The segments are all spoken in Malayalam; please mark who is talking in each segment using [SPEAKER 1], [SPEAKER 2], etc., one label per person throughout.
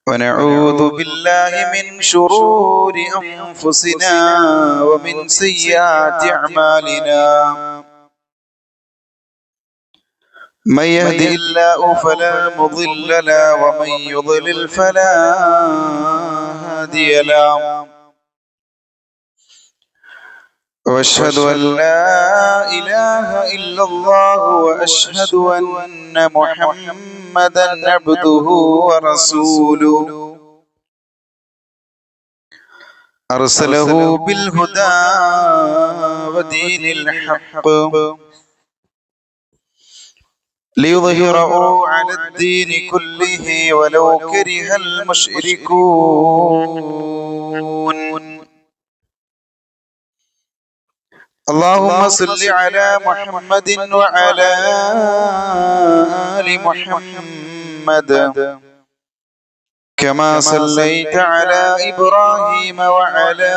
[SPEAKER 1] ونعوذ بالله من شرور أنفسنا ومن سيئات أعمالنا من يهده الله فلا مضل له ومن يضلل فلا هادي له وأشهد أن لا إله إلا الله وأشهد أن محمدا عبده ورسوله أرسله بالهدى ودين الحق ليظهره على الدين كله ولو كره المشركون. اللهم صل على محمد وعلى آل محمد كما صليت على إبراهيم وعلى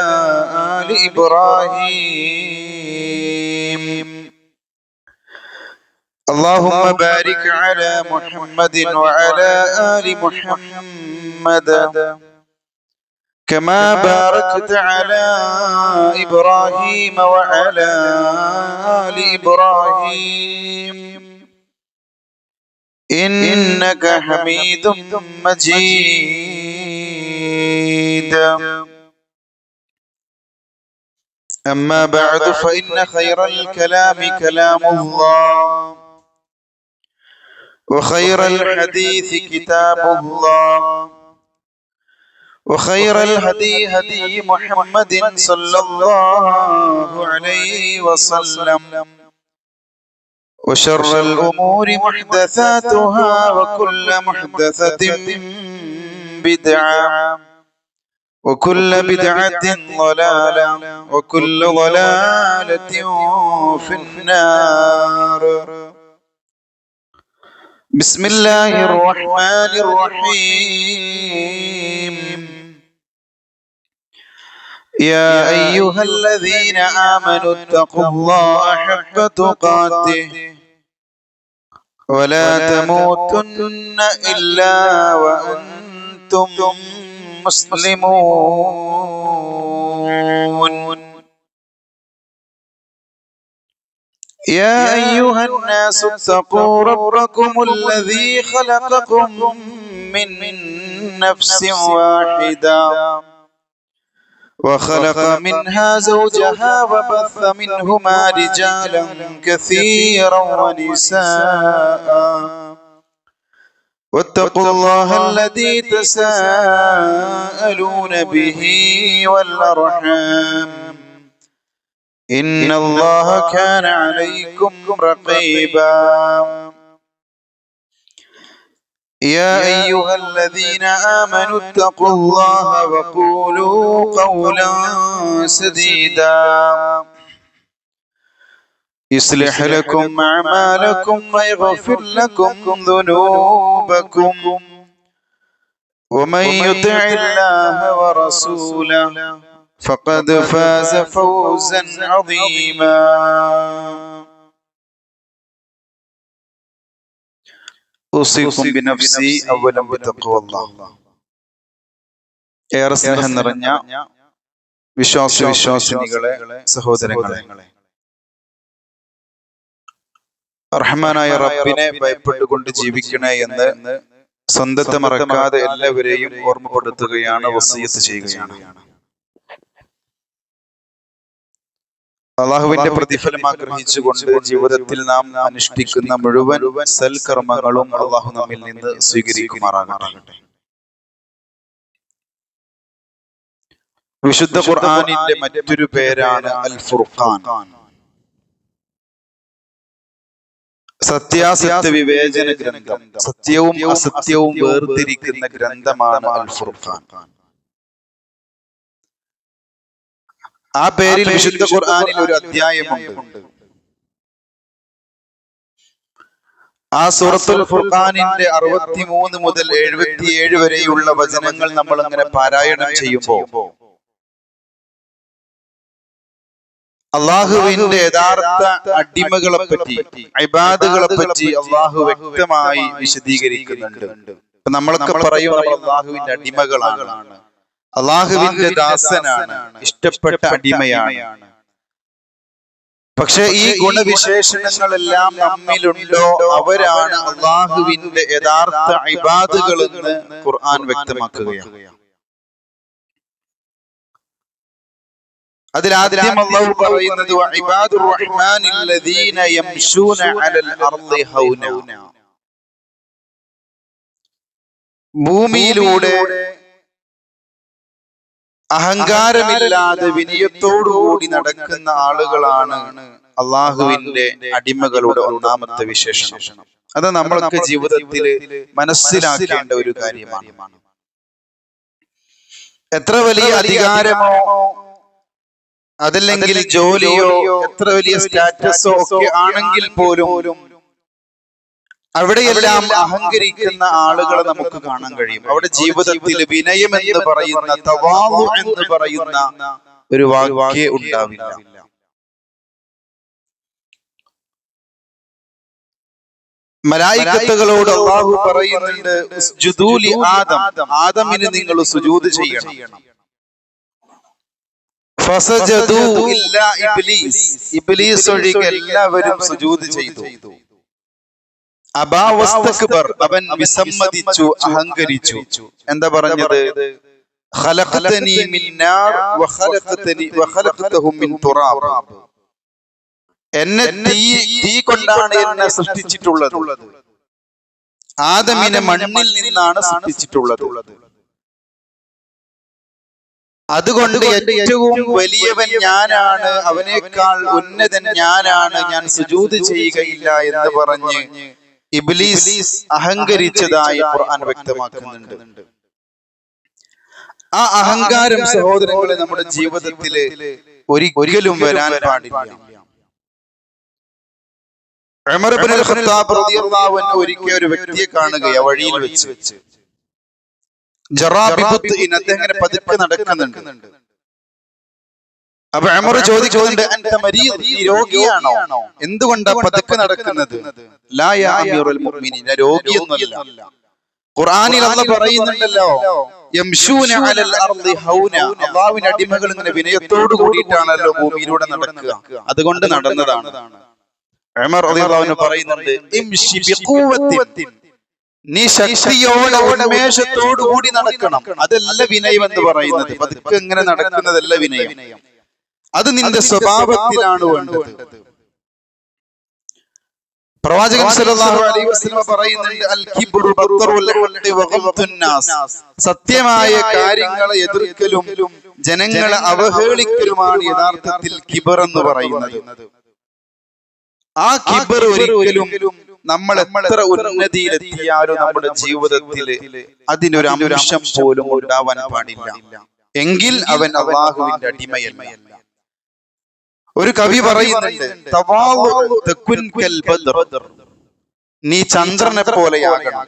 [SPEAKER 1] آل إبراهيم. اللهم بارك على محمد وعلى آل محمد كما باركت على إبراهيم وعلى آل إبراهيم إنك حميد مجيد. أما بعد فإن خير الكلام كلام الله وخير الحديث كتاب الله وخير الهدي هدي محمد صلى الله عليه وسلم وشر الأمور محدثاتها وكل محدثة بدعة وكل بدعة ضلالة وكل ضلالة في النار. بسم الله الرحمن الرحيم. يا أيها الذين آمنوا اتقوا الله حق تقاته ولا تموتن إلا وأنتم مسلمون. يا أيها الناس اتقوا ربكم الذي خلقكم من نفس واحدة وخلق منها زوجها وبث منهما رجالا كثيرا ونساء واتقوا الله الذي تساءلون به والأرحام إن الله كان عليكم رقيبا. يا أيها الذين آمنوا اتقوا الله وقولوا قولا سديدا يصلح لكم أعمالكم ويغفر لكم ذنوبكم ومن يطع الله ورسوله فقد فاز فوزا عظيما. أوصيكم بنفسي أولا بتقوى الله. ഏറെ സ്നേഹം നിറഞ്ഞ വിശ്വാസിനികളെ, സഹോദരങ്ങളെ, റഹ്മാനായ റബ്ബിനെ ഭയപ്പെട്ടുകൊണ്ട് ജീവിക്കണേ എന്ന് സ്വന്തത്തെ മറക്കാതെ എല്ലാവരെയും ഓർമ്മപ്പെടുത്തുകയാണ്, വസിയത്ത് ചെയ്യുകയാണ്. അള്ളാഹുവിന്റെ പ്രതിഫലം ആഗ്രഹിച്ചുകൊണ്ട് ജീവിതത്തിൽ നാം അനുഷ്ഠിക്കുന്ന മുഴുവൻ സൽക്കർമ്മങ്ങളും അള്ളാഹു നമ്മിൽ നിന്ന് സ്വീകരിക്കുമാറാകട്ടെ. വിശുദ്ധ ഖുർആനിന്റെ മറ്റൊരു പേരാണ് അൽ ഫുർഖാൻ. സത്യാസത്യ വിവേചന ഗ്രന്ഥം, സത്യവും അസത്യവും വേർതിരിക്കുന്ന ഗ്രന്ഥമാണ് അൽ ഫുർഖാൻ. ആ പേരിൽ വിശുദ്ധ ഖുർആനിൽ ഒരു അധ്യായമുണ്ട്. ആ സൂറത്തുൽ ഫുർഖാനിന്റെ 63 മുതൽ 77 വരെയുള്ള വചനങ്ങൾ നമ്മൾ അങ്ങനെ പാരായണം ചെയ്യുമ്പോൾ അള്ളാഹുവിന്റെ യഥാർത്ഥ അടിമകളെ പറ്റി, ഇബാദുകളെ പറ്റി അള്ളാഹു വ്യക്തമായി വിശദീകരിക്കുന്നുണ്ട്. നമ്മളൊക്കെ പറയും നമ്മൾ അള്ളാഹുവിന്റെ അടിമകളാണ്, അള്ളാഹുവിന്റെ ദാസനാണ്, ഇഷ്ടപ്പെട്ട അടിമയാണ്. പക്ഷെ ഈ ഗുണവിശേഷണങ്ങളെല്ലാം നമ്മിലുണ്ടോ അവരാണ് അള്ളാഹുവിന്റെ യഥാർത്ഥ ഇബാദുകൾ എന്ന് ഖുർആൻ വ്യക്തമാക്കുകയാണ്. അതിലാദ്യം അല്ലാഹു പറയുന്നത് വഇബാദുർ റഹ്മാനിൽ ലദീന യംശൂന അലൽ അർളി ഹൗന. ഭൂമിയിലൂടെ അഹങ്കാരമില്ലാതെ വിനയത്തോടുകൂടി നടക്കുന്ന ആളുകളാണ് അള്ളാഹുവിന്റെ അടിമകളുടെ ഒന്നാമത്തെ വിശേഷണം. അത് നമ്മളൊക്കെ ജീവിതത്തിൽ മനസ്സിലാക്കേണ്ട ഒരു കാര്യമാണ്. എത്ര വലിയ അധികാരമോ അതല്ലെങ്കിൽ ജോലിയോ എത്ര വലിയ സ്റ്റാറ്റസോ ഒക്കെ ആണെങ്കിൽ പോലും അവിടെയെല്ലാം അഹങ്കരിക്കുന്ന ആളുകളെ നമുക്ക് കാണാൻ കഴിയും. അവിടെ ജീവിതത്തിൽ വിനയം എന്ന് പറയുന്ന, തവാളു എന്ന് പറയുന്ന ഒരു വാക്യേ ഉണ്ടാവില്ല. മലായികത്തുകളോട് അല്ലാഹു പറയുന്നുണ്ട്, ഉസ്ജുദൂ ലി ആദം, ആദമിന് നിങ്ങൾ സുജൂദ് ചെയ്യണം. ഫസജദൂ ഇല്ലാ ഇബ്ലീസ്, ഇബ്ലീസ് ഒഴികെ എല്ലാവരും സുജൂദ് ചെയ്തു. അബാ വസ്തക്ബർ, അവൻ വിസമ്മതിച്ചു, അഹങ്കരിച്ചു. എന്താ പറഞ്ഞത്? ഖലഖതനി മിൻ നാർ വഖലഖതഹു മിൻ തുറാബ്, എന്നെ തീ കൊണ്ടാണ് എന്നെ സൃഷ്ടിച്ചിട്ടുള്ളത്, ആദമിനെ മണ്ണിൽ നിന്നാണ് സൃഷ്ടിച്ചിട്ടുള്ളത്. അതുകൊണ്ട് ഏറ്റവും വലിയവൻ ഞാനാണ്, അവനേക്കാൾ ഉന്നതൻ ഞാനാണ്, ഞാൻ സുജൂദ് ചെയ്യുകയില്ല എന്ന് പറഞ്ഞ് ഇബ്ലീസ് അഹങ്കരിച്ചതായി ഖുർആൻ വ്യക്തമാക്കുന്നുണ്ട്. ആ അഹങ്കാരം സഹോദരങ്ങളെ നമ്മുടെ ജീവിതത്തിൽ ഒരിക്കലും വരാൻ പാടില്ല. ഉമർ ഇബ്നുൽ ഖത്താബ് റളിയല്ലാഹു അൻഹു ഒരിക്കൽ ഒരു വ്യക്തിയെ കാണുകയാണ് വഴിയിൽ വെച്ച്. അദ്ദേഹം പതുക്കെ നടക്കുന്നുണ്ട്. അപ്പൊ ഉമർ ചോദിക്കുന്നുണ്ട്, അൻത മരീദ്, നീ രോഗിയാണോ? എന്തുകൊണ്ടാ പതുക്കെ നടക്കുന്നത്? ലാ യാ അമീറുൽ മുഅ്മിനീൻ, രോഗിയൊന്നുമല്ല. ഖുർആനിൽ അല്ലാഹു പറയുന്നുണ്ടല്ലോ, യംശൂന അലൽ അർളി ഹൗന, അല്ലാഹുവിന്റെ അടിമകൾ ഇങ്ങനെ വിനയത്തോട് കൂടിയിട്ടാണല്ലോ ഭൂമിയിലൂടെ നടക്കുക, അതുകൊണ്ട് നടന്നതാണ്. ഉമർ റളിയല്ലാഹു അൻഹു പറയുന്നുണ്ട്, ഇംശി ബിഖുവത്തിൻ, നീ ശക്തിയോടെ ഉന്മേഷത്തോടു കൂടി നടക്കണം. അതല്ല വിനയം എന്ന് പറയുന്നത്. പതുക്കെ ഇങ്ങനെ നടക്കുന്നതല്ല വിനയം, അത് നിന്റെ സ്വഭാവത്തിലാണ് വേണ്ടത്. പ്രവാചകൻ സല്ലല്ലാഹു അലൈഹി വസല്ലം പറയുന്നുണ്ട്, അൽ കിബ്റു ബത്റുൽ ഹഖ് വഗംതുൻ നാസ്, സത്യമായ കാര്യങ്ങളെ എതിർക്കലും ജനങ്ങളെ അവഹേളിക്കലുമാണ് യഥാർത്ഥത്തിൽ കിബർ എന്ന് പറയുന്നത്. ആ കിബർ ഒരിക്കലും നമ്മൾ എത്ര ഉന്നതിയിലെത്തിയാലും നമ്മുടെ ജീവിതത്തിൽ അതിനൊരു അംശം പോലും ഉണ്ടാവാൻ പാടില്ല. എങ്കിൽ അവൻ അല്ലാഹുവിന്റെ അടിമയല്ല. ഒരു കവി പറയുന്നുണ്ട്, തവാളു തകുൻ കൽ ബദ്ർ, നീ ചന്ദ്രനെ പോലെയാകണം.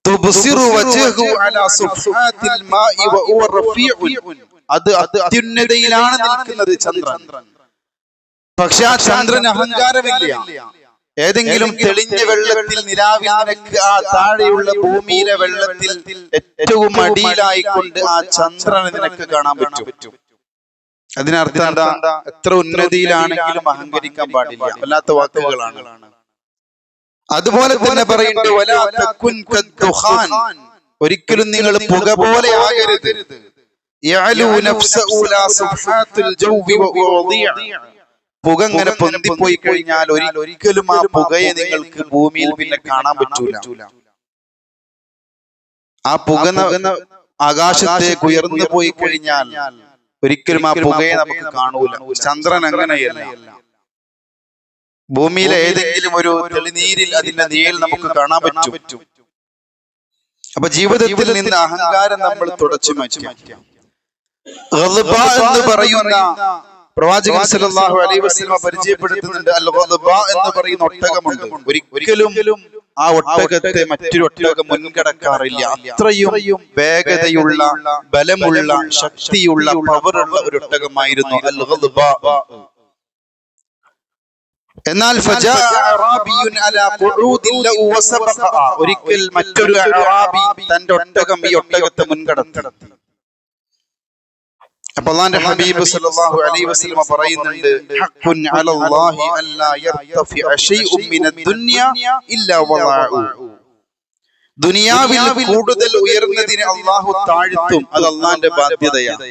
[SPEAKER 1] തുബ്സിറു വജ്ഹു അലാ സുഫാത്തിൽ മാഇ വഹുവ റഫീഉൻ, അത് അത്യുന്നതയിലാണ് നിൽക്കുന്നത് ചന്ദ്രൻ. പക്ഷെ ആ ചന്ദ്രന് അഹങ്കാരമില്ല. ഏതെങ്കിലും തെളിഞ്ഞ വെള്ളത്തിൽ നിലാവിൽ നിനക്ക് ആ താഴെയുള്ള ഭൂമിയിലെ വെള്ളത്തിൽ ഏറ്റവും അടിയിലായിക്കൊണ്ട് ആ ചന്ദ്രനെ നിനക്ക് കാണാൻ പറ്റും. അതിനർത്ഥം എന്താ? എത്ര ഉന്നതിയിലാണെങ്കിലും അഹങ്കരിക്കാൻ പാടില്ല. വല്ലാത്ത വാക്കുകളാണ്. അതുപോലെ തന്നെ പറയുന്നുണ്ട്, വലാ തകുൻ കദ്ദുഖാൻ, ഒരിക്കലും നിങ്ങൾ പുക പോലെ ആകരുത്. യഅലു നഫ്സഹു ലാ സുബ്ഹാത്തുൽ ജൗവി വഅദിയ, പുക ഇങ്ങനെ പൊന്തിപ്പോയി കഴിഞ്ഞാൽ ഒരിക്കലും ആ പുകയെ നിങ്ങൾക്ക് ഭൂമിയിൽ പിന്നെ കാണാൻ പറ്റൂല. ആ പുക ആകാശത്തേക്ക് ഉയർന്നു പോയി കഴിഞ്ഞാൽ ഒരിക്കലും ആ പുകയെ നമുക്ക് കാണൂല. ചന്ദ്രൻ അങ്ങനെയല്ല. ഭൂമിയിലെ ഏതെങ്കിലും ഒരു തെളിനീരിൽ അതിന്റെ നീൽ നമുക്ക് കാണാൻ പറ്റും. അപ്പൊ ജീവിതത്തിൽ നിന്ന് അഹങ്കാരം നമ്മൾ തുടച്ചു മാറ്റാം. ഗൾബ എന്ന് പറയുന്ന പ്രവാചകൻ സല്ലല്ലാഹു അലൈഹി വസല്ലം പരിചയപ്പെടുത്തുന്നുണ്ട്, അൽ ഗൾബ എന്ന് പറയുന്ന ഒട്ടകമുണ്ട്. ഒരിക്കലും ആ ഒട്ടകത്തെ മറ്റൊരു ഒട്ടകം മുൻകടക്കാറില്ല. അത്രയും വേഗതയുള്ള, ബലമുള്ള, ശക്തിയുള്ള, പവറുള്ള ഒരു ഒട്ടകമായിരുന്നു അൽ ഗൾബ. എന്നാൽ ഒരിക്കൽ മറ്റൊരു അഅറാബി തന്റെ ഒട്ടകം ഈ ഒട്ടകത്തെ മുൻകടത്തി. അപ്പോൾ അല്ലാഹുവിന്റെ ഹബീബ് സല്ലല്ലാഹു അലൈഹി വസല്ലം പറയുന്നുണ്ട്, ഹഖ്ഖുൻ അലല്ലാഹി അല്ലാ യർതഫിഅ ശൈഉൻ മിനദ് ദുനിയ ഇല്ലാ വളഅു. ദുനിയാവിൽ കൂടുതൽ ഉയർന്നതിനെ അല്ലാഹു താഴ്ത്തും, അത് അല്ലാഹുവിന്റെ ബാധ്യതയാണ്.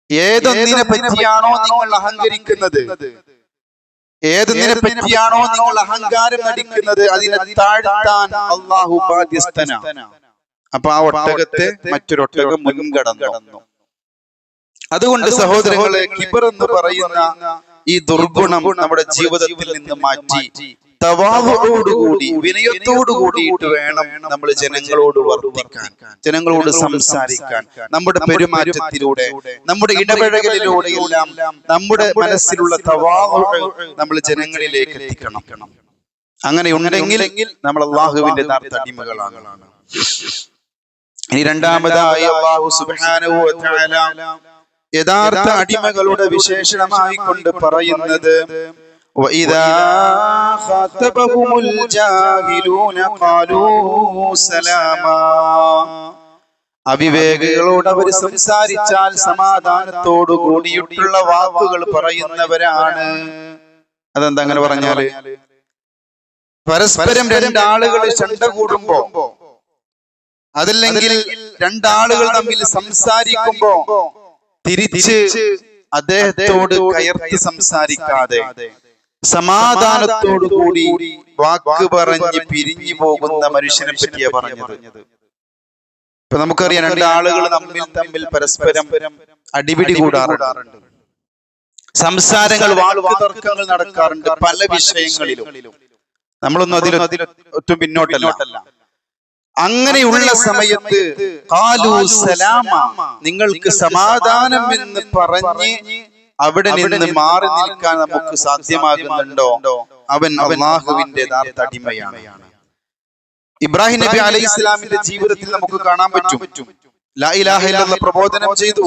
[SPEAKER 1] ഏതൊന്നിനെ പറ്റിയാണോ നിങ്ങൾ അഹങ്കരിക്കുന്നത്, ഏതൊന്നിനെ പറ്റിയാണോ നിങ്ങൾ അഹങ്കാരം നടിക്കുന്നത്, അതിനെ താഴ്ത്താൻ അല്ലാഹു ബാധ്യസ്ഥനാണ്. അപ്പൊ ആ ഒട്ടകത്തെ മറ്റൊരൊട്ടകം മുൻകടന്നു. അതുകൊണ്ട് സഹോദരങ്ങളെ, കിബർ എന്ന് പറയുന്ന ഈ ദുർഗുണം നമ്മുടെ ജീവിതത്തിൽ നിന്ന് മാറ്റി തവാദുഉകൂടി വിനയത്തോടു കൂടിയിട്ട് വേണം നമ്മൾ ജനങ്ങളോട് വർത്തിക്കാൻ, ജനങ്ങളോട് സംസാരിക്കാൻ. നമ്മുടെ പെരുമാറ്റത്തിലൂടെ, നമ്മുടെ ഇടപഴകലിലൂടെ എല്ലാം നമ്മുടെ മനസ്സിലുള്ള തവാദുഉ നമ്മൾ ജനങ്ങളിലേക്ക് എത്തിക്കണം. അങ്ങനെ ഉണ്ടെങ്കിൽ നമ്മൾ അല്ലാഹുവിന്റെ യഥാർത്ഥ അടിമകളാണ്. ഇനി രണ്ടാമതായി അല്ലാഹു സുബ്ഹാനഹു വ തആല യഥാർത്ഥ അടിമകളുടെ വിശേഷണമായി കൊണ്ട് പറയുന്നത്, وَإِذَا خَاطَبَهُمُ الْجَاهِلُونَ قَالُوا سَلَامًا. അവിവേകികളോട് അവർ സംസാരിച്ചാൽ സമാധാനത്തോടു കൂടിയിട്ടുള്ള വാക്കുകൾ പറയുന്നവരാണ്. അതെന്താ അങ്ങനെ പറഞ്ഞാല്? പരസ്പരം രണ്ടാളുകൾ ശണ്ട കൂടുമ്പോ, അതല്ലെങ്കിൽ രണ്ടാളുകൾ തമ്മിൽ സംസാരിക്കുമ്പോ തിരിച്ച് അദ്ദേഹത്തോട് കയർത്തി സംസാരിക്കാതെ സമാധാനത്തോടു കൂടി വാക്ക് പറഞ്ഞ് പിരിഞ്ഞു പോകുന്ന മനുഷ്യനെ പറ്റിയാ പറഞ്ഞത്. ഇപ്പൊ നമുക്കറിയാം, രണ്ടാളുകൾ തമ്മിൽ പരസ്പരം അടിപിടി കൂടാറുണ്ട്, സംസാരങ്ങൾ, വാക്ക് തർക്കങ്ങൾ നടക്കാറുണ്ട് പല വിഷയങ്ങളിലും. നമ്മളൊന്നും അതിലൊട്ടും പിന്നോട്ടല്ല. അങ്ങനെയുള്ള സമയത്ത് ഖാലൂ സലാമ, നിങ്ങൾക്ക് സമാധാനം എന്ന് പറഞ്ഞ് അവിടെ നിന്ന് മാറി നിൽക്കാൻ നമുക്ക് സാധ്യമാകുന്നുണ്ടോ? അവൻ അല്ലാഹുവിന്റെ യഥാർത്ഥ അടിമയാണ്. ഇബ്രാഹിം നബി അലൈഹി ഇസ്ലാമിന്റെ ജീവിതത്തിൽ നമുക്ക് കാണാൻ പറ്റും. ലാ ഇലാഹ ഇല്ലല്ലാഹ് പ്രബോധനം ചെയ്തു.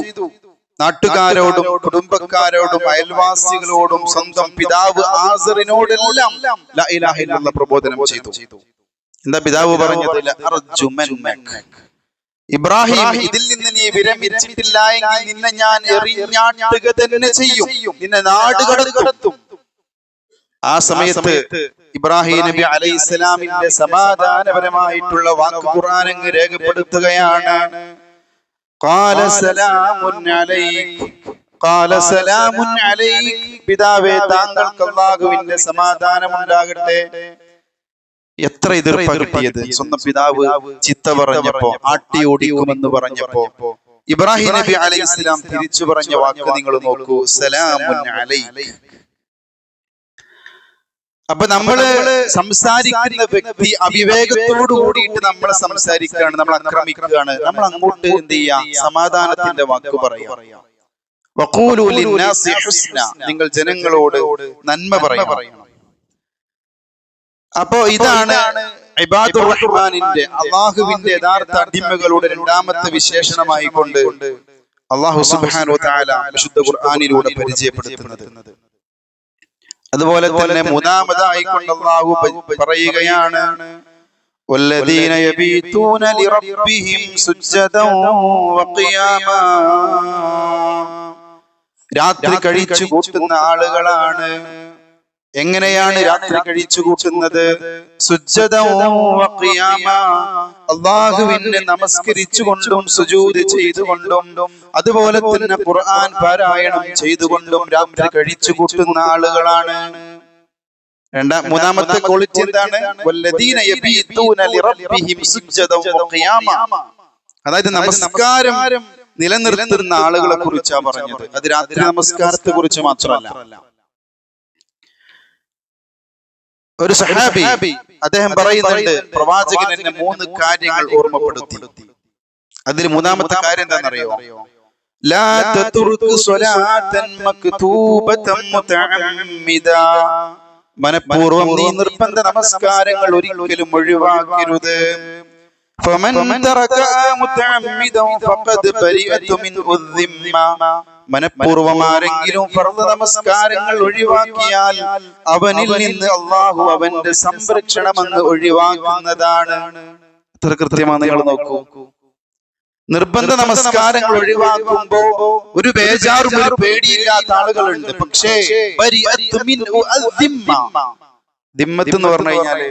[SPEAKER 1] നാട്ടുകാരോടും കുടുംബക്കാരോടും അയൽവാസികളോടും സ്വന്തം പിതാവ് ആസറിനോടെല്ലാം ലാ ഇലാഹ ഇല്ലല്ലാഹ് പ്രബോധനം ചെയ്തു. എന്താ പിതാവ് പറഞ്ഞത്? ഇബ്രാഹിം, ഇതിൽ നിന്ന് നീ വിരമിച്ചിട്ടില്ല എങ്കിൽ നിന്നെ ഞാൻ എറിഞ്ഞാട്ടുക തന്നെ ചെയ്യും, നിന്നെ നാട് കടത്തും. ആ സമയത്ത് ഇബ്രാഹിം നബി അലൈഹി ഇസ്ലാമിന്റെ സമാധാനപരമായിട്ടുള്ള വാക്ക് ഖുർആൻ അങ്ങ് രേഖപ്പെടുത്തുകയാണ്. ഖാല സലാമുൻ അലൈക്, ഖാല സലാമുൻ അലൈക്, പിതാവേ താങ്കൾക്ക് അല്ലാഹുവിന്റെ സമാധാനം ഉണ്ടാകട്ടെ. എത്ര എതിർപ്പ കിട്ടിയത്! സ്വന്തം പിതാവ് ചിത്ത പറഞ്ഞപ്പോ, ആട്ടി ഓടിക്കുമെന്ന് പറഞ്ഞപ്പോ ഇബ്രാഹിം നബി അലൈഹി ഇസ്ലാം തിരിച്ചു പറഞ്ഞ വാക്ക് നിങ്ങൾ നോക്കൂ, സലാമുൻ അലൈക്. അപ്പൊ നമ്മള് സംസാരിക്കുന്ന വ്യക്തി അവിവേകത്തോടു കൂടിയിട്ട് നമ്മളെ സംസാരിക്കുകയാണ്, നമ്മൾ ആക്രമിക്കുകയാണ്, നമ്മൾ അങ്ങോട്ട് എന്ത് ചെയ്യാം? സമാധാനത്തിന്റെ വാക്ക് പറയാം. വഖൂലു ലിന്നാസി ഹുസ്ന, നിങ്ങൾ ജനങ്ങളോട് നന്മ പറയണം. അപ്പോ ഇതാണ് ഇബാദുർ റഹ്മാനിന്റെ, അല്ലാഹുവിന്റെ യഥാർത്ഥ അടിമകളുടെ രണ്ടാമത്തെ വിശേഷണമായി കൊണ്ട് അല്ലാഹു സുബ്ഹാനഹു വ തആല വിശുദ്ധ ഖുർആനിലൂടെ പരിചയപ്പെടുത്തുന്നത്. അതുപോലെ തന്നെ മൂന്നാമതായി കൊണ്ട് അല്ലാഹു പറയുകയാണ്, വല്ലദീന യബീതൂന ലിറബ്ബിഹിം സുജ്ജദൻ വഖിയാമാ. രാത്രി കഴിച്ചു കൂട്ടുന്ന ആളുകളാണ്. എങ്ങനെയാണ് രാത്രി കഴിച്ചു കൂട്ടുന്നത്? സുജ്ജദൻ വഖിയാമ, അല്ലാഹുവിനെ നമസ്കരിച്ചുകൊണ്ടും സുജൂദ് ചെയ്തുകൊണ്ടും അതുപോലെ തന്നെ ഖുർആൻ പാരായണം ചെയ്തുകൊണ്ടും രാത്രി കഴിച്ചു കൂട്ടുന്ന ആളുകളാണ്. മൂന്നാമത്തെ ക്വാളിറ്റി എന്താണ്? വല്ലദീന യബീതൂന ലിറബ്ബിഹിം സുജ്ജദൻ വഖിയാമ, അതായത് നമസ്കാരം നിലനിർത്തുന്ന ആളുകളെ കുറിച്ചാണ് പറഞ്ഞത്. അത് രാത്രി നമസ്കാരത്തെ കുറിച്ച് മാത്രമല്ല. ഒരു സഹാബി അദ്ദേഹം പറയുന്നുണ്ട്, പ്രവാചകൻ എന്നെ 3 കാര്യങ്ങൾ ഓർമ്മപ്പെടുത്തി. അതിൽ മൂന്നാമത്തെ കാര്യം എന്താണെന്നറിയോ? ലാ തതുർക്ക് സ്വലാതൻ മക്തൂബതൻ മുതഅമ്മിദാ, മനഃപൂർവ്വം നീ നിർബന്ധ നമസ്കാരങ്ങൾ ഒരിക്കലും ഒഴിവാക്കരുത്. فمن تركها متعمدا فقد برئت منه الذمة. മനഃപൂർവ്വമാരെങ്കിലും ഫർദ് നമസ്കാരങ്ങൾ ഒഴിവാക്കിയാൽ അവനിൽ നിന്ന് അള്ളാഹു അവന്റെ സംരക്ഷണമെന്ന് ഒഴിവാക്കുന്നതാണ്. എത്ര കൃത്യമാണ് നിങ്ങൾ നോക്കൂ. നിർബന്ധ നമസ്കാരങ്ങൾ ഒഴിവാക്കുമ്പോ ഒരു ബേജാറും ഒരു പേടിയില്ലാത്ത ആളുകളുണ്ട്. പക്ഷേ ദിമ്മത്ത് എന്ന് പറഞ്ഞു കഴിഞ്ഞാല്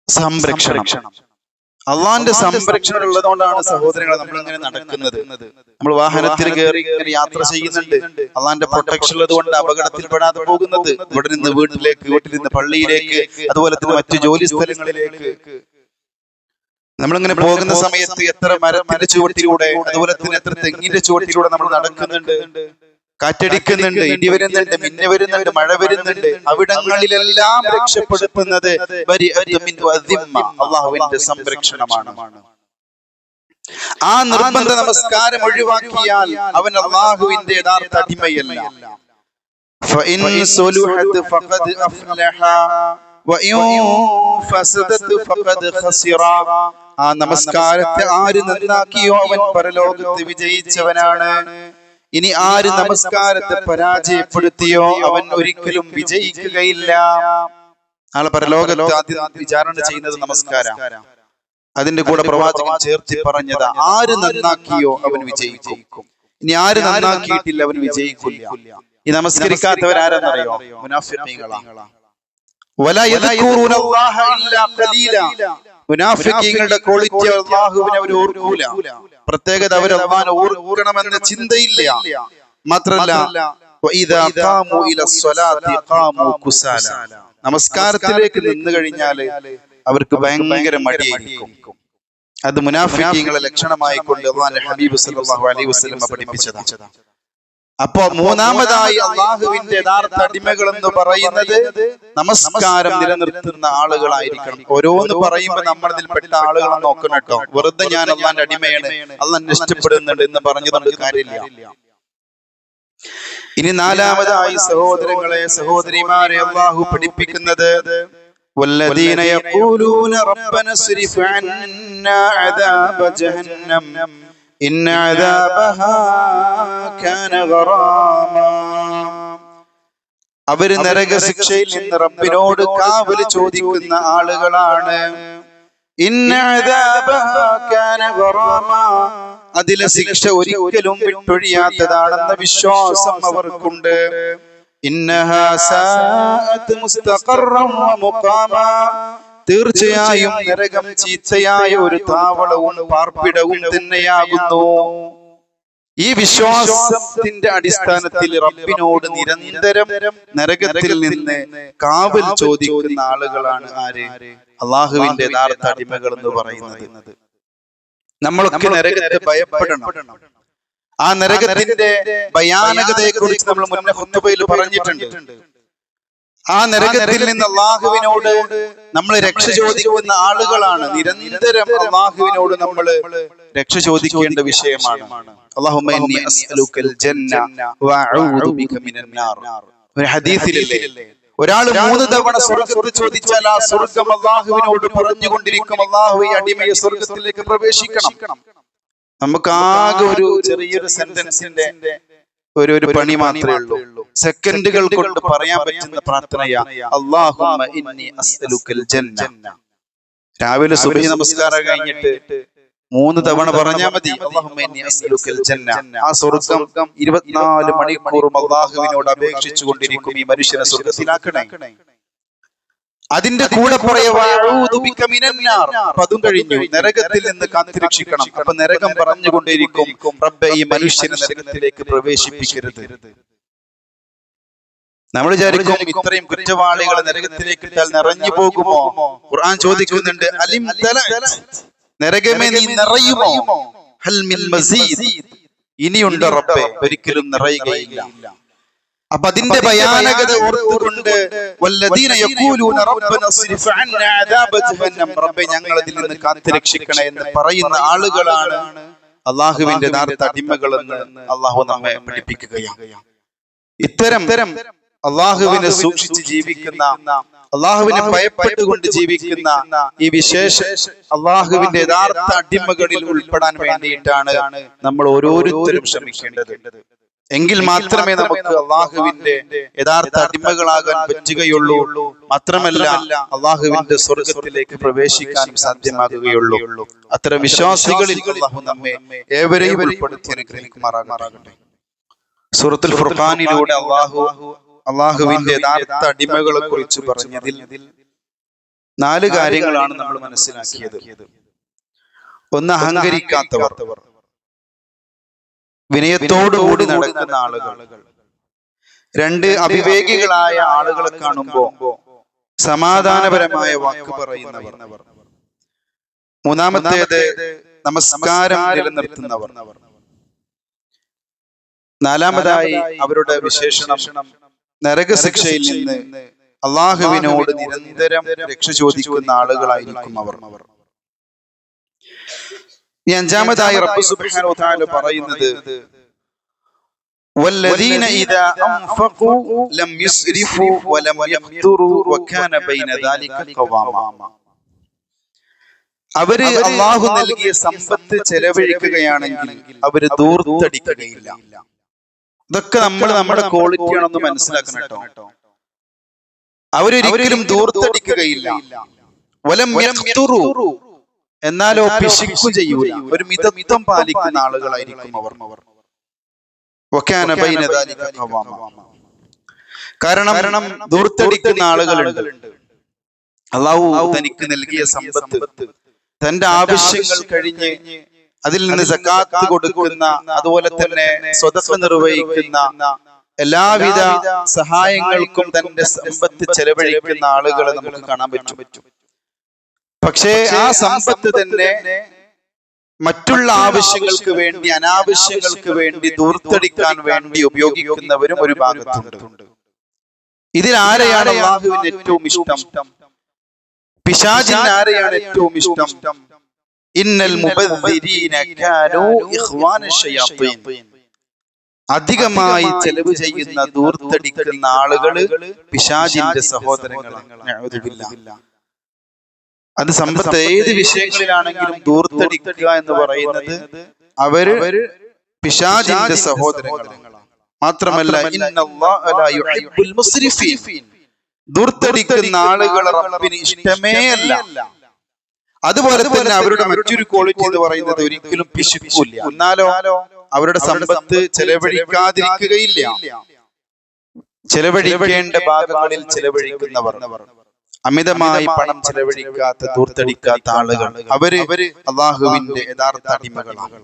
[SPEAKER 1] സംരക്ഷണം, അള്ളാന്റെ സംരക്ഷണം ഉള്ളതുകൊണ്ടാണ് സഹോദരങ്ങളെ നമ്മൾ ഇങ്ങനെ നടക്കുന്നത്. നമ്മൾ വാഹനത്തിൽ കയറി ഇങ്ങനെ യാത്ര ചെയ്യുന്നുണ്ട്, അള്ളാന്റെ പ്രൊട്ടക്ഷൻ ഉള്ളത് കൊണ്ട് അപകടത്തിൽപ്പെടാതെ പോകുന്നത്. ഇവിടെ നിന്ന് വീട്ടിലേക്ക്, വീട്ടിൽ നിന്ന് പള്ളിയിലേക്ക്, അതുപോലെ തന്നെ മറ്റു ജോലി സ്ഥലങ്ങളിലേക്ക് നമ്മളിങ്ങനെ പോകുന്ന സമയത്ത് എത്ര മരത്തിന്റെ ചുവട്ടിലൂടെ, അതുപോലെ തന്നെ എത്ര തെങ്ങിന്റെ ചുവട്ടിലൂടെ നമ്മൾ നടക്കുന്നുണ്ട്. കാറ്റടിക്കുന്നുണ്ട്, ഇടി വരുന്നുണ്ട്, മിന്ന വരുന്നുണ്ട്, മഴ വരുന്നുണ്ട്. അവിടങ്ങളിലെല്ലാം രക്ഷപ്പെടുത്തുന്നത് അള്ളാഹുവിന്റെ സംരക്ഷണമാണ്. ആ നിർബന്ധ നമസ്കാരം ഒഴിവാക്കിയാൽ അവൻ അള്ളാഹുവിന്റെ യഥാർത്ഥ അടിമയല്ല. ആ നമസ്കാരത്തെ ആര് നന്നാക്കിയോ അവൻ പരലോകത്ത് വിജയിച്ചവനാണ്. ഇനി ആര് നമസ്കാരത്തെ പരാജയപ്പെടുത്തിയോ അവൻ ഒരിക്കലും വിജയിക്കുകയില്ല. നാളെ പരലോകത്ത് ആദ്യം വിചാരണ ചെയ്യുന്നത് നമസ്കാരം. അതിന്റെ കൂടെ പ്രവാചകൻ ചേർത്തി പറഞ്ഞത് ആര് നന്നാക്കിയോ അവൻ വിജയിക്കും, ഇനി ആര് നന്നാക്കിയിട്ടില്ല അവൻ വിജയിക്കില്ല. ഈ നമസ്കരിക്കാത്തവരാരെന്നറിയോ? മുനാഫിഖീങ്ങളാണ്. മുനാഫിഖീങ്ങളുടെ ക്വാളിറ്റി അല്ലാഹുവിനെ അവർ ഓർക്കൂല. പ്രത്യേകത അവർ അല്ലാഹുവിനെ ഓർക്കണമെന്ന ചിന്തയില്ല. മാത്രമല്ല നമസ്കാരത്തിലേക്ക് നിന്ന് കഴിഞ്ഞാൽ അവർക്ക് ഭയങ്കര മടിയായിരിക്കും. അത് മുനാഫിഖീങ്ങളെ ലക്ഷണമായി കൊണ്ട് അല്ലാഹുവിന്റെ ഹബീബ് സല്ലല്ലാഹു അലൈഹി വസല്ലം പഠിപ്പിച്ചതാണ്. അപ്പോ മൂന്നാമതായി അള്ളാഹുവിന്റെ യഥാർത്ഥ അടിമകൾ എന്ന് പറയുന്നത് നമസ്കാരം നിലനിർത്തുന്ന ആളുകളായിരിക്കണം. ഓരോന്ന് പറയുമ്പോ നമ്മളിൽ പെട്ട ആളുകളെ നോക്കണം കേട്ടോ. വെറുതെ ഞാൻ അള്ളാന്റെ അടിമയാണ്, അള്ളാഹ് ഇഷ്ടപ്പെടുന്നുണ്ട് എന്ന് പറഞ്ഞതുകൊണ്ട് കാര്യമില്ല. ഇനി നാലാമതായി സഹോദരങ്ങളെ, സഹോദരിമാരെ അള്ളാഹു പഠിപ്പിക്കുന്നത് വല്ലദീന യഖൂലൂന റബ്ബന സ്രിഫ് അന്നാ അദാബ ജഹന്നം ഇന്ന അദാബഹാ കാന ഗറാമാ. അവര് നരകശിക്ഷയിൽ നിന്ന് റബ്ബിനോട് കാവൽ ചോദിക്കുന്ന ആളുകളാണ്. ഇന്ന അദാബഹാ കാന ഗറാമാ, അതിലെ ശിക്ഷ ഒരിക്കലും വിട്ടൊഴിയാത്തതാണെന്ന വിശ്വാസം അവർക്കുണ്ട്. ഇന്നഹാ സാഅത് മുസ്തഖറൻ വ മുഖാമാ, തീർച്ചയായും നരകം ചീത്തയായ ഒരു താവളവും പാർപ്പിടവും തന്നെയാകുന്നു. ഈ വിശ്വാസത്തിന്റെ അടിസ്ഥാനത്തിൽ റബ്ബിനോട് നിരന്തരം നരകത്തിൽ നിന്ന് കാവൽ ചോദിക്കുന്ന ആളുകളാണ് ആര്? അള്ളാഹുവിന്റെ യഥാർത്ഥ അടിമകൾ എന്ന് പറയുന്നത്. നമ്മളൊക്കെ നരകത്തെ ഭയപ്പെടണം. ആ നരകത്തിന്റെ ഭയാനകതയെ കുറിച്ച് നമ്മൾ മുന്നേ ഖുത്ബയിൽ പറഞ്ഞിട്ടുണ്ട്. ആ നരകത്തിൽ നിന്ന് അള്ളാഹുവിനോട് നമ്മൾ രക്ഷ ചോദിക്കുന്ന ആളുകളാണ്. നിരന്തരം അള്ളാഹുവിനോട് നമ്മൾ രക്ഷ ചോദിക്കേണ്ട വിഷയമാണ്. അല്ലാഹുമ്മ ഇന്നി അസ്അലുക്കൽ ജന്ന വഅഊദു ബിക മിനൻ നാർ. ഒരു ഹദീസിലില്ലേ, ഒരാൾ 3 തവണ സ്വർഗ്ഗത്തെ ചോദിച്ചാൽ ആ സ്വർഗ്ഗം അള്ളാഹുവിനോട് പറഞ്ഞുകൊണ്ടിരിക്കും, അള്ളാഹു ഈ അടിമയെ സ്വർഗ്ഗത്തിലേക്ക് പ്രവേശിക്കണം. നമുക്ക് ആകെ ഒരു ചെറിയൊരു സെന്റൻസിന്റെ ഒരു പണി മാത്രമേ ഉള്ളൂ. സെക്കൻഡുകൾ കൊണ്ട് പറയാൻ പറ്റുന്ന പ്രാർത്ഥനയാ അല്ലാഹുമ്മ ഇന്നി അസ്അലുക്കൽ ജന്ന. രാവിലെ സുബ്ഹി നമസ്കാരം കഴിഞ്ഞിട്ട് 3 തവണ പറഞ്ഞാൽ മതി അല്ലാഹുമ്മ ഇന്നി അസ്അലുക്കൽ ജന്ന. ആ സ്വർഗ്ഗം 24 മണിക്കൂറും അല്ലാഹുവിനോട് അപേക്ഷിച്ചു കൊണ്ടിരിക്കും, ഈ മനുഷ്യനെ സ്വർഗ്ഗത്തിലാക്കണേ. അതിന്റെ കൂടെ പതും കഴിഞ്ഞു, നരകത്തിൽ നിന്ന് കാത്തിരക്ഷിക്കണം. അപ്പൊ നരകം പറഞ്ഞുകൊണ്ടേയിരിക്കും, റബ്ബേ ഈ മനുഷ്യനെ നരകത്തിലേക്ക് പ്രവേശിപ്പിക്കരുത്. നമ്മൾ വിചാരിക്കും ഇത്രയും കുറ്റവാളികൾ നരകത്തിലേക്ക് ഇട്ടാൽ നിറഞ്ഞു പോകുമോ? ഖുർആൻ ചോദിക്കുന്നുണ്ട്, അലിം തലഅത്, നരകമേ നീ നിറയുമോ? ഹൽ മിൻ മസീദ്, ഇനിയുണ്ടോ റബ്ബേ? ഒരിക്കലും നിറയുകയില്ല. അപ്പൊ അതിന്റെ ഭയാനകത ഓർത്തുകൊണ്ട് വല്ലദീന യഖൂലൂന റബ്ബന സ്രിഫ് അന്നാ അദാബ ജഹന്നം, റബ്ബേ ഞങ്ങൾ അതിൽ നിന്ന് കാത്തുരക്ഷിക്കണേ എന്ന് പറയുന്ന ആളുകളാണ് അള്ളാഹുവിന്റെ യഥാർത്ഥ അടിമകളെന്ന് അള്ളാഹു നമ്മെ പഠിപ്പിക്കുകയാണ്. ഇത്തരം അള്ളാഹുവിനെ സൂക്ഷിച്ച് ജീവിക്കുന്ന അള്ളാഹുവിനെ ഭയപ്പെട്ടുകൊണ്ട് ജീവിക്കുന്ന ഈ വിശേഷ അള്ളാഹുവിന്റെ യഥാർത്ഥ അടിമകളിൽ ഉൾപ്പെടാൻ വേണ്ടിയിട്ടാണ് നമ്മൾ ഓരോരുത്തരും ശ്രമിക്കേണ്ടത്. എങ്കിൽ മാത്രമേ നമുക്ക് അള്ളാഹുവിന്റെ യഥാർത്ഥ അടിമകളാകാൻ പറ്റുകയുള്ളൂ. മാത്രമല്ല അള്ളാഹുവിന്റെ സ്വർഗത്തിലേക്ക് പ്രവേശിക്കാനും സാധ്യമാകുകയുള്ളൂ. അത്തരം വിശ്വാസികളിൽ അള്ളാഹു നമ്മെ ഏവരെയും ഉൾപ്പെടുത്തി അനുഗ്രഹിക്കുമാറാകട്ടെ. സൂറത്തുൽ ഫുർഖാനിലൂടെ അള്ളാഹുവിന്റെ യഥാർത്ഥ അടിമകളെ കുറിച്ച് പറഞ്ഞതിൽ 4 കാര്യങ്ങളാണ് നമ്മൾ മനസ്സിലാക്കിയത്. ഒന്ന്, അഹങ്കരിക്കാത്തവർ, വിനയത്തോടുകൂടി നടക്കുന്ന ആളുകൾ. 2, അവിവേകികളായ ആളുകളെ കാണുമ്പോൾ സമാധാനപരമായ വാക്ക് പറയുന്നവർ. 3, നമസ്കാരം നിലനിർത്തുന്നവർ. 4, അവരുടെ വിശേഷണം നരകശിക്ഷയിൽ നിന്ന് അള്ളാഹുവിനോട് നിരന്തരം രക്ഷ ചോദിക്കുന്ന ആളുകളായിരിക്കും അവർ. 5, റബ്ബ് സുബ്ഹാനഹു വ തആല പറയുന്നത് വല്ലദീന ഇദാ അൻഫഖൂ ലം യുസ്രിഫൂ വലം യഖ്തുറൂ വകാന ബൈന ദാലിക ഖവാമ. അവര് അള്ളാഹു നൽകിയ സമ്പത്ത് ചെലവഴിക്കുകയാണെങ്കിൽ അവര് ദൂർത്തടിക്കുകയില്ല. ഇതൊക്കെ നമ്മുടെ ക്വാളിറ്റി ആണെന്ന് മനസ്സിലാക്കണം കേട്ടോ. അവരൊരിക്കലും ദൂർത്തടിക്കുകയില്ല. വലം യഖ്തുറൂ, എന്നാലോ പിശുക്കു ചെയ്യൂല. ഒരു മിതത്വം പാലിക്കുന്ന ആളുകളായിരിക്കും അവർ. വകാന ബൈന ദാലിക ഖവാമ. കാരണം ദൂർത്തടിക്കുന്ന ആളുകളുണ്ട്. അള്ളാഹു തനിക്ക് നൽകിയ സമ്പത്ത് തന്റെ ആവശ്യങ്ങൾ കഴിഞ്ഞ് അതിൽ നിന്ന് സകാത്ത് കൊടുക്കുന്ന, അതുപോലെ തന്നെ സ്വതക്ക നിർവഹിക്കുന്ന, എല്ലാവിധ സഹായങ്ങൾക്കും തന്റെ സമ്പത്ത് ചെലവഴിക്കുന്ന ആളുകളെ നമുക്ക് കാണാൻ പറ്റും. പക്ഷേ ആ സമ്പത്ത് തന്നെ മറ്റുള്ള ആവശ്യങ്ങൾക്ക് വേണ്ടി, അനാവശ്യങ്ങൾക്ക് വേണ്ടി, ദൂർത്തടിക്കാൻ വേണ്ടി ഉപയോഗിക്കുന്നവരും ഒരു ഭാഗത്തുണ്ട്. ഇതിൽ ആരെയാണ് അല്ലാഹുവിന് ഏറ്റവും ഇഷ്ടം? പിശാചിന് ആരെയാണ് ഏറ്റവും ഇഷ്ടം? ഇന്നൽ മുബദ്ദിരീന കാനൂ ഇഖ്വാന ശയാത്തീൻ. അധികമായി ചെലവ് ചെയ്യുന്ന, ദൂർത്തടിക്കുന്ന ആളുകള് പിശാചിന്റെ സഹോദരങ്ങളാണ്. അത് സമ്പത്ത് ഏത് വിഷയങ്ങളിലാണെങ്കിലും ദൂർത്തടിക്കുക എന്ന് പറയുന്നത് അവര് പിശാചിന്റെ സഹോദരങ്ങളാണ്. മാത്രമല്ല ഇന്നല്ലാഹ ലാ യുഹിബ്ബുൽ മുസ്രിഫീൻ. ദൂർത്തടിക്കുന്ന ആളുകളെ റബ്ബിന് ഇഷ്ടമേ അല്ല. അതുപോലെ തന്നെ അവരുടെ മറ്റൊരു ക്വാളിറ്റി എന്ന് പറയുന്നത് ഒരിക്കലും പിശുക്കൂല. എന്നാലോ അവരുടെ സമ്പത്ത് ചെലവഴിക്കാതിരിക്കുകയില്ല. ചെലവഴിക്കേണ്ട ഭാഗങ്ങളിൽ ചെലവഴിക്കുന്നവർ, അമിതമായി പണം ചെലവഴിക്കാത്ത, ദൂർത്തടിക്കാത്ത ആളുകൾ, അവര് അള്ളാഹുവിന്റെ യഥാർത്ഥ അടിമകളാണ്.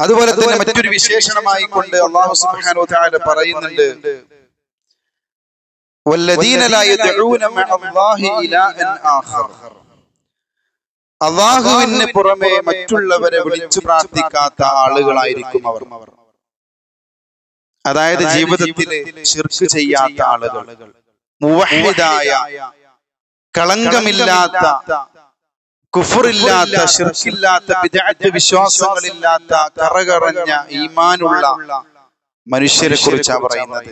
[SPEAKER 1] അതുപോലെ തന്നെ മറ്റൊരു വിശേഷണമായി കൊണ്ട് അല്ലാഹു സുബ്ഹാനഹു വ തആല പറയുന്നുണ്ട് വല്ലദീന ലാ യദ്ഊന മഅല്ലാഹി ഇലാഹൻ ആഖർ. അള്ളാഹുവിന് പുറമെ മറ്റുള്ളവരെ വിളിച്ചു പ്രാർത്ഥിക്കാത്ത ആളുകളായിരിക്കും അവർ. അതായത് ജീവിതത്തിൽ ശിർക്ക് ചെയ്യാത്ത ആളുകൾ, മുവഹിദായ, കളങ്കമില്ലാത്ത, കുഫറില്ലാത്ത, ശിർക്കില്ലാത്ത, ബിദ്അത്ത് വിശ്വാസങ്ങളില്ലാത്ത, കറകറഞ്ഞ ഈമാനുള്ള മനുഷ്യരെ കുറിച്ചാണ് പറയുന്നത്.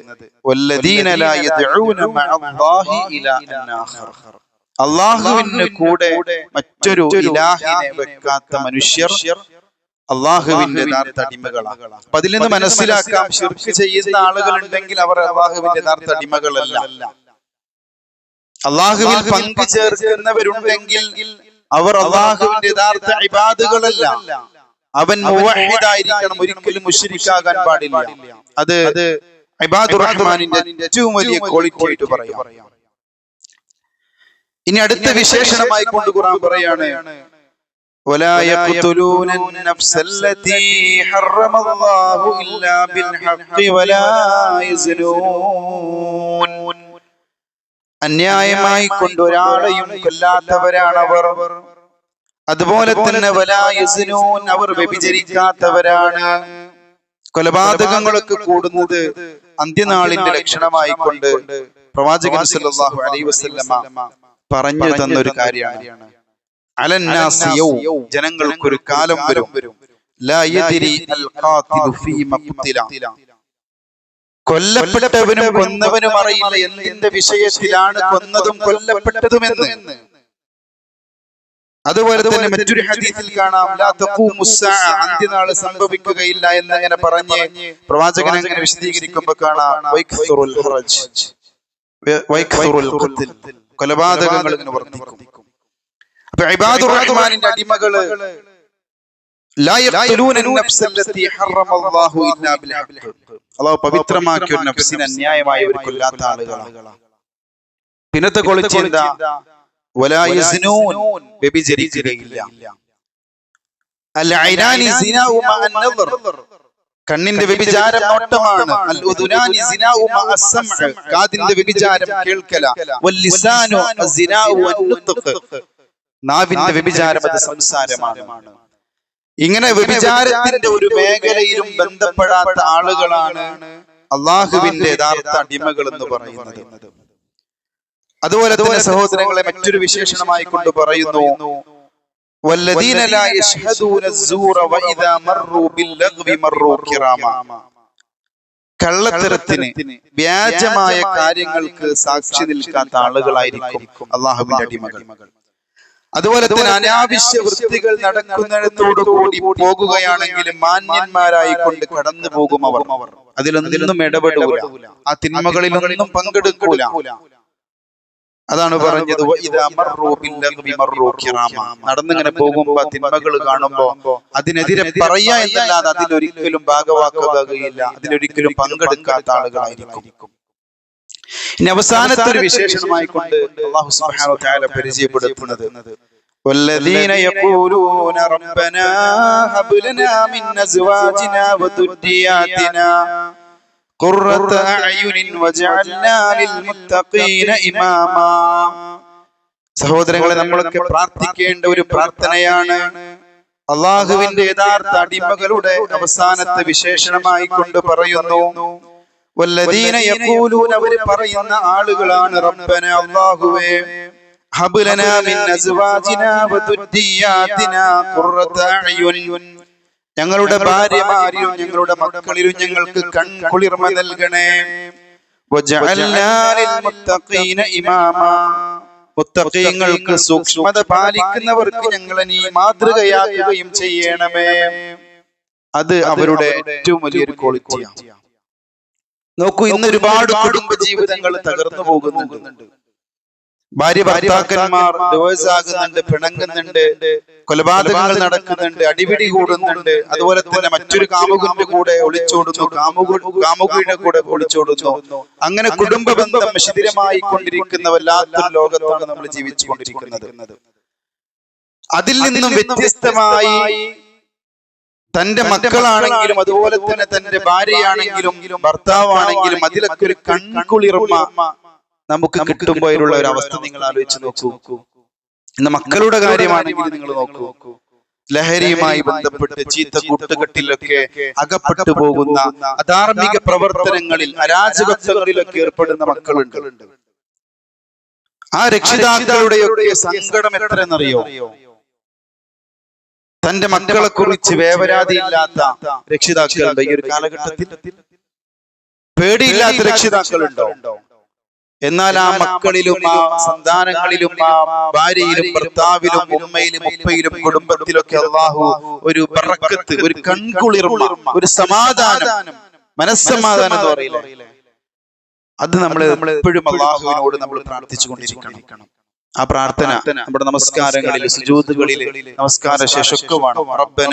[SPEAKER 1] വല്ലദീന ലാ യദ്ഊന മഅല്ലാഹി ഇലാഹൻ ആഖർ. അള്ളാഹുവിന് കൂടെ മറ്റൊരു ഇലാഹിനെ വെക്കാത്ത മനുഷ്യർ അള്ളാഹുവിന്റെ യഥാർത്ഥ അടിമകളാണ്. അപ്പൊ അതിൽ നിന്ന് മനസ്സിലാക്കാം, ശിർക്ക് ചെയ്യുന്ന ആളുകൾ ഉണ്ടെങ്കിൽ അവർ അള്ളാഹുവിന്റെ യഥാർത്ഥ അടിമകളല്ല. അള്ളാഹുവിൽ പങ്കു ചേർക്കുന്നവരുണ്ടെങ്കിൽ അവർ അള്ളാഹുവിന്റെ യഥാർത്ഥ ഇബാദുകളല്ല. അവൻ മുവഹിദായിരിക്കണം, ഒരിക്കലും മുശ്രിക്കാകാൻ പാടില്ല. അത് ഇബാദുർ റഹ്മാനിന്റെ ഏറ്റവും വലിയ ക്വാളിറ്റി ആയിട്ട് പറയാം. ഇനി അടുത്ത വിശേഷണമായി കൊണ്ട് ഖുർആൻ പറയാണ് ولا يقتلون النفس التي حرم الله إلا بالحق ولا يزنون. അന്യായമായി കൊണ്ട് ഒരാളെയും കൊല്ലാത്തവരാണ് അവർ. അതുപോലെ തന്നെ വലാ യസ്നൂൻ, അവർ വ്യഭിചരിക്കാത്തവരാണ്. കൊലപാതകങ്ങളൊക്കെ കൂടുന്നത് അന്ത്യനാളിന്റെ ലക്ഷണമായി കൊണ്ട് പ്രവാചകൻ സല്ലല്ലാഹു അലൈഹി വസല്ലമ പറഞ്ഞു തന്നൊരു കാര്യമാണ്. അലന്നാസി യൗം, ജനങ്ങൾക്കൊരു കാലം വരും, ലാ യദ്രി അൽ ഖാതിലു ഫീമ ഖുതില. കൊല്ലപ്പെട്ടവനും കൊന്നവനും അറിയില്ല എന്തിന്റെ വിഷയത്തിലാണ് കൊന്നതും കൊല്ലപ്പെട്ടതുമെന്ന്. അതുപോലെ തന്നെ മറ്റൊരു ഹദീസിൽ കാണാം, ലാ തഖൂമുസ്സാഅ, അന്ത്യനാൾ സംഭവിക്കുകയില്ല എന്നങ്ങനെ പറഞ്ഞ് പ്രവാചകൻ അങ്ങനെ വിശദീകരിക്കുമ്പോൾ കാണാം, വൈക്സുറുൽ ഹറജ്, വൈക്സുറുൽ ഖത്ൽ, കൊലപാതകങ്ങൾ ഇങ്ങനെ വർദ്ധിക്കും. അപ്പോൾ ഇബാദുർ റഹ്മാനിന്റെ അടിമകള് ലാ യഖ്തുലൂന അൻ-നഫ്സ അല്ലതി ഹറമല്ലാഹു ഇല്ലാ ബിൽ ഹഖ്, അല്ലാഹു പവിത്രമാക്കിയ ഒരു നഫ്സിനെ അന്യായമായി ഒരു കൊല്ലാത്ത ആളുകളാണ്. പിന്നത്തെ ക്വാളിറ്റി എന്താ? വലാ യസ്നൂൻ, വ്യഭിചരിക്കുകയില്ല. അൽ ഐനാനി സിനാഉ മഅൻ നദർ, കണ്ണിന്റെ വ്യഭിചാരം നോട്ടമാണ്. അൽ ഉദുനാനി സിനാഉ മഅ സമഅ, കാതിന്റെ വ്യഭിചാരം കേൾക്കല. വൽ ലിസാനു സിനാഉ വൻ നുത്ഖ്, നാവിന്റെ വ്യഭിചാരം അത് സംസാരമാണ്. ഇങ്ങനെ വ്യഭിചാരത്തിന്റെ ഒരു മേഖലയിലും ബന്ധപ്പെടാത്ത ആളുകളാണ് അള്ളാഹുവിന്റെ യഥാർത്ഥ അടിമകൾ എന്ന് പറയുന്നത്. അതുപോലെ തന്നെ സഹോദരങ്ങളെ, മറ്റൊരു വിശേഷണമായി കൊണ്ട് പറയുന്നു, വല്ലദീന ലാ യശ്ഹദൂന അസ്സൂറ വഇദാ മർറൂ ബില്ലഗ്വി മർറൂ കിറാമ, കള്ളത്തരത്തിന്, വ്യാജമായ കാര്യങ്ങൾക്ക് സാക്ഷി നിൽക്കാത്ത ആളുകളായിരിക്കും അള്ളാഹുവിന്റെ അടിമകൾ. അതുപോലെ തന്നെ അനാവശ്യ വൃത്തികൾ നടക്കുന്നിടത്തോടു കൂടി പോകുകയാണെങ്കിലും മാന്യന്മാരായി കൊണ്ട് കടന്നു പോകും അവർ. അതിലൊന്നും ഇടപെടൂല, ആ തിന്മകളിലൊന്നും പങ്കെടുക്കൂല. അതാണ് പറഞ്ഞത്, നടന്നിങ്ങനെ പോകുമ്പോ തിന്മകൾ കാണുമ്പോ അതിനെതിരെ പറയാ എന്നല്ലാതെ അതിലൊരിക്കലും ഭാഗവാക്കുകയില്ല, അതിലൊരിക്കലും പങ്കെടുക്കാത്ത ആളുകളായിരിക്കും. ഇനി അവസാനത്തെ ഒരു വിശേഷണമായി കൊണ്ട് അല്ലാഹു സുബ്ഹാനഹു വ തആല പരിചയപ്പെടുത്തുന്നത്, വല്ലദീന യഖൂലൂന റബ്ബനാ ഹബ് ലനാ മിൻ അസ്വാജിനാ വദുർരിയാതിനാ ഖുർറത അഅ്യുനിൻ വജഅൽനാ ലിൽമുത്തഖീന ഇമാമാ. സഹോദരങ്ങളെ, നമ്മളൊക്കെ പ്രാർത്ഥിക്കേണ്ട ഒരു പ്രാർത്ഥനയാണ്. അല്ലാഹുവിന്റെ യഥാർത്ഥ അടിമകളുടെ അവസാനത്തെ വിശേഷണമായി കൊണ്ട് പറയുന്നു, വല്ലദീന യഖൂലൂന, അവർ പറയുന്ന ആളുകളാണ്, റബ്ബന, അല്ലാഹുവേ, ഹബ് ലനാ മിൻ അസ്വാജിനാ വദുർരിയാതിനാ ഖുർറത അഅ്യുൻ, ഞങ്ങളുടെ ഭാര്യമാരിലും ഞങ്ങളുടെ മക്കളിലും ഞങ്ങൾക്ക് കൺകുളിർമ നൽകണേ. വജഅൽനാ ലിൽമുത്തഖീന ഇമാമാ, മുത്തഖീങ്ങൾക്ക്, സൂക്ഷ്മത പാലിക്കുന്നവർക്ക് ഞങ്ങളെ നീ മാതൃകയാക്കുകയും ചെയ്യണമേ. അത് അവരുടെ ഏറ്റവും വലിയൊരു ക്വാളിറ്റിയാണ്. നോക്കൂ, ഇന്ന് ഒരുപാട് കുടുംബ ജീവിതങ്ങൾ തകർന്നു പോകുന്നുണ്ട്. ഭാര്യ ഭർത്താക്കന്മാർ ഡിവോഴ്സ് ആകുന്നുണ്ട്, പിണങ്ങുന്നുണ്ട്, കൊലപാതകങ്ങൾ നടക്കുന്നുണ്ട്, അടിപിടി കൂടുന്നുണ്ട്. അതുപോലെ തന്നെ മറ്റൊരു കാമുകന്റെ കൂടെ ഒളിച്ചോടുന്നു, കാമുകിയുടെ കൂടെ ഒളിച്ചോടുന്നു. അങ്ങനെ കുടുംബ ബന്ധം ശിഥിലമായി കൊണ്ടിരിക്കുന്ന വല്ലാത്തൊരു ലോകത്താണ് നമ്മൾ ജീവിച്ചു കൊണ്ടിരിക്കുന്നത്. അതിൽ നിന്നും വ്യത്യസ്തമായി തന്റെ മക്കളാണെങ്കിലും അതുപോലെ തന്നെ തന്റെ ഭാര്യയാണെങ്കിലും ഭർത്താവാണെങ്കിലും അതിലൊക്കെ ഒരു കൺകുളിർമ നമുക്ക് കിട്ടുമ്പോൾ അതിലുള്ള ഒരു അവസ്ഥ നിങ്ങൾ ആലോചിച്ച് നോക്കൂ. ഇന്ന് മക്കളുടെ കാര്യമാണെങ്കിൽ നിങ്ങൾ നോക്കൂ, ലഹരിയുമായി ബന്ധപ്പെട്ട് ചീത്ത കൂട്ടുകെട്ടിലൊക്കെ അകപ്പെട്ടു പോകുന്ന, അധാർമിക പ്രവർത്തനങ്ങളിൽ, അരാജകത്വങ്ങളിലൊക്കെ ഏർപ്പെടുന്ന മക്കളുണ്ട്. ആ രക്ഷിതാക്കളുടെയൊക്കെ സങ്കടം എത്രയെന്നറിയോ? തന്റെ മക്കളെ കുറിച്ച് വേവരാതിയില്ലാത്ത രക്ഷിതാക്കളുണ്ട് ഈ ഒരു കാലഘട്ടത്തിൽ. പേടിയില്ലാത്ത രക്ഷിതാക്കളുണ്ടോ? എന്നാൽ ആ മക്കളിലും ആ സന്താനങ്ങളിലും ആ ഭാര്യയിലും ഭർത്താവിലും ഉമ്മയിലും ഉപ്പയിലും കുടുംബത്തിലൊക്കെ അല്ലാഹു ഒരു ബറക്കത്ത്, ഒരു കൺകുളിർമ, ഒരു സമാധാനം, മനസ്സമാധാനം എന്ന് പറയില്ലേ, അത് നമ്മൾ എപ്പോഴും അല്ലാഹുവിനോട് നമ്മൾ പ്രാർത്ഥിച്ചു കൊണ്ടിരിക്കണം. ആ പ്രാർത്ഥന നമ്മുടെ നമസ്കാരങ്ങളിൽ, സുജൂദുകളിൽ, നമസ്കാര ശേഷമൊക്കെ വേണം. റബ്ബന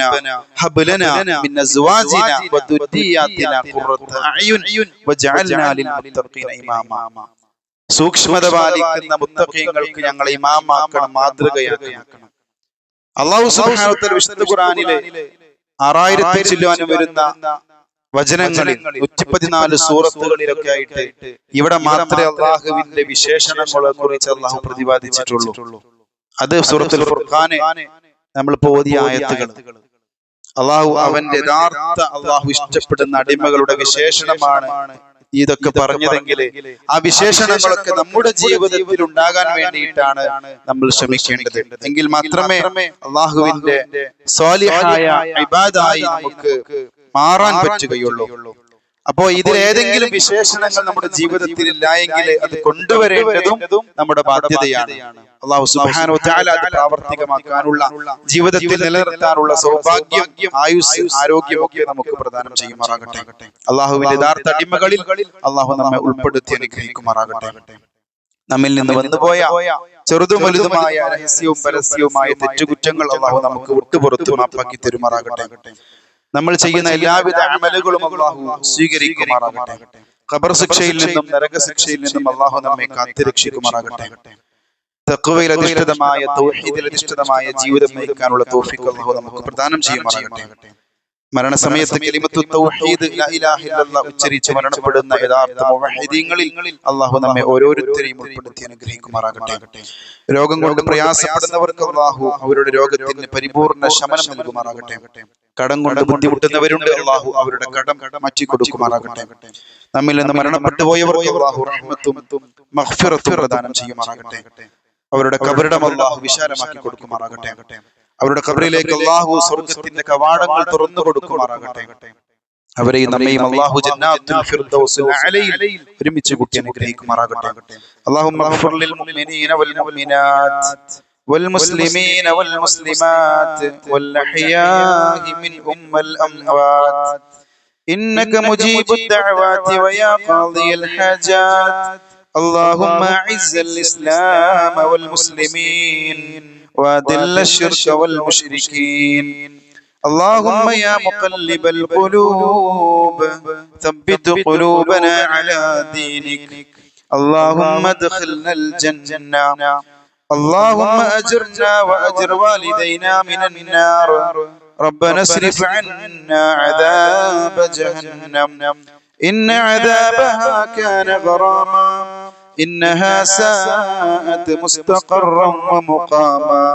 [SPEAKER 1] ഹബ് ലനാ മിൻ അസ്വാജിനാ വദുർരിയാതിനാ ഖുർറത അഅ്യുൻ വജഅൽനാ ലിൽമുത്തഖീന ഇമാമാ. സൂക്ഷ്മത പാലിക്കുന്ന മുത്തഖീങ്ങൾക്ക് ഞങ്ങളെ ഇമാമാക്കണം, മാതൃകയാക്കണം. അല്ലാഹു സുബ്ഹാനഹു വ തആല വിശുദ്ധ ഖുർആനിലെ 6000 ചില്ലാനും വരുന്ന വചനങ്ങളിൽ 114 സൂറത്തുകളിലൊക്കെ ആയിട്ട് ഇവിടെ മാത്രമേ അല്ലാഹുവിന്റെ വിശേഷണങ്ങളെ കുറിച്ച് അല്ലാഹു പ്രതിപാദിച്ചിട്ടുള്ളൂ. അത് സൂറത്തുൽ ഫുർഖാൻ നമ്മൾ ഓതിയ ആയത്തുകൾ. അല്ലാഹു അവന്റെ യഥാർത്ഥ അല്ലാഹു ഇഷ്ടപ്പെടുന്ന അടിമകളുടെ വിശേഷണമാണ് ഇതൊക്കെ പറഞ്ഞതെങ്കിൽ ആ വിശേഷണങ്ങളൊക്കെ നമ്മുടെ ജീവിതത്തിൽ ഉണ്ടാകാൻ വേണ്ടിയിട്ടാണ് നമ്മൾ ശ്രമിക്കേണ്ടത്. എങ്കിൽ മാത്രമേ അല്ലാഹുവിന്റെ സ്വാലിഹായ ഇബാദായി നമുക്ക് മാറാൻ പറ്റുകയുള്ളൂ. അപ്പോ ഇതിലേതെങ്കിലും വിശേഷണങ്ങൾ നമ്മുടെ ജീവിതത്തിൽ ഇല്ല എങ്കിൽ അത് കൊണ്ടുവരേണ്ടതും നമ്മുടെ ബാധ്യതയാണ്. അല്ലാഹു സുബ്ഹാനഹു വ തആല അത് പ്രാവർത്തികമാക്കാനുള്ള, ജീവിതത്തിൽ നിലനിർത്താനുള്ള സൗഭാഗ്യം, ആയുസ്, ആരോഗ്യമൊക്കെ നമുക്ക് പ്രദാനം ചെയ്യുമാറാകട്ടെ. അല്ലാഹുവിന്റെ യഥാർത്ഥ അടിമകളിൽ അല്ലാഹു നമ്മെ ഉൾപ്പെടുത്തി അനുഗ്രഹിക്കുമാറാകട്ടെ. നമ്മിൽ നിന്ന് വന്നുപോയ ചെറുതും വലുതുമായ രഹസ്യവും പരസ്യവുമായ തെറ്റുകുറ്റങ്ങൾ അല്ലാഹു നമുക്ക് വിട്ടുപുറത്ത് മാപ്പാക്കി തരുമാറാകട്ടെ. നമ്മൾ ചെയ്യുന്ന എല്ലാവിധ അമലുകളും അല്ലാഹു സ്വീകരിക്കുമാറാകട്ടെ. ഖബർ ശിക്ഷയിൽ നിന്നും നരകശിക്ഷയിൽ നിന്നും അല്ലാഹു നമ്മെ കാത്തുരക്ഷിക്കുമാറാകട്ടെ. തഖ്വയിൽ അധിഷ്ഠിതമായ, തൗഹീദിൽ അധിഷ്ഠിതമായ ജീവിതം നയിക്കാനുള്ള തൗഫീഖ് അല്ലാഹു നമുക്ക് പ്രദാനം ചെയ്യുമാറാകട്ടെ. മരണസമയത്ത് കലിമത്തു തൗഹീദ് ലാ ഇലാഹ ഇല്ലല്ലാഹ് ഉച്ചരിച്ച് മരണപ്പെടുന്ന യഥാർത്ഥ മുവഹ്ഹിദീങ്ങളിൽ അല്ലാഹു നമ്മെ ഓരോരുത്തരെയും ഉൾപ്പെടുത്തി അനുഗ്രഹിക്കുമാറാകട്ടെ. രോഗം കൊണ്ട് പ്രയാസപ്പെടുന്നവർക്ക് അല്ലാഹു അവരുടെ രോഗത്തിന് പരിപൂർണ്ണ ശമനം നൽകുമാറാകട്ടെ. കടം കൊണ്ട് ബുദ്ധിമുട്ടുന്നവരുണ്ട്, അല്ലാഹു അവരുടെ കടം മാറ്റി കൊടുക്കുമാറാകട്ടെ. നമ്മിൽ നിന്ന് മരണപ്പെട്ടു പോയവർക്ക് അല്ലാഹു റഹ്മത്തും മഗ്ഫിറത്തും പ്രദാനം ചെയ്യുമാറാകട്ടെ. അവരുടെ ഖബറിടം അല്ലാഹു വിശാലമാക്കി കൊടുക്കുമാറാകട്ടെ. അവരുടെ ഖബറിലേക്ക് അല്ലാഹു സ്വർഗ്ഗത്തിന്റെ കവാടങ്ങൾ തുറന്നു കൊടുക്കുമാറാകട്ടെ. അവരെയും നമ്മയും അല്ലാഹു ജന്നാത്തുൽ ഫിർദൗസിൽ അലയിൽ ഒരുമിച്ച് കൂട്ടി അനുഗ്രഹിക്കുമാറാകട്ടെ. അല്ലാഹുമ്മ ഗ്ഫിർ ലിൽ മുഅ്മിനീന വൽ മുഅ്മിനാത്ത് വൽ മുസ്ലിമീന വൽ മുസ്ലിമാത്ത് വൽ അഹ്യാഇ മിൻഹും വൽ അംവാത്ത് ഇന്നക മുജീബുദ് ദഅവാതി വയാ ഖാദിയൽ ഹാജാത്ത്. اللهم اعز الاسلام والمسلمين واذل الشرك والمشركين. اللهم يا مقلب القلوب ثبت قلوبنا على دينك. اللهم ادخلنا الجنة. اللهم اجرنا واجر والدينا من النار. ربنا اصرف عنا عذاب جهنم إن عذابها كان غراما إنها ساءت مستقرا ومقاما.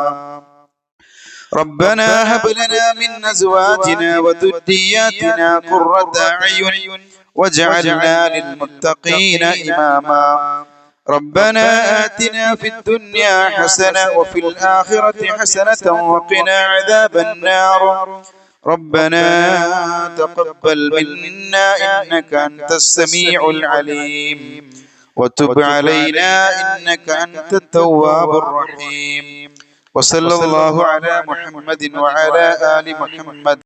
[SPEAKER 1] ربنا هب لنا من أزواجنا وذرياتنا قرة أعين واجعلنا للمتقين إماما. ربنا آتنا في الدنيا حسنة وفي الآخرة حسنة وقنا عذاب النار. ربنا تقبل منا إنك أنت السميع العليم وتب علينا إنك أنت التواب الرحيم. وصلى الله على محمد وعلى آل محمد.